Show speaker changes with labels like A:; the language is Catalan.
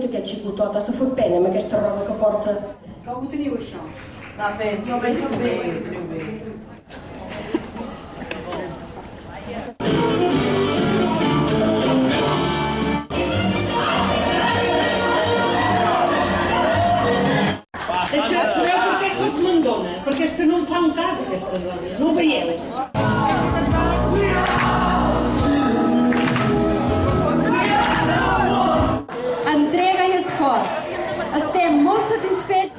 A: aquest xicotot, has de fer pena amb aquesta roba que porta.
B: Com ho teniu, això?
C: Va bé, jo bé, jo bé.
B: Sabeu per què soc mandona? Perquè és que no em fan cas aquestes dones, no ho veieu?
D: Entrega i esforç. Estem molt satisfets.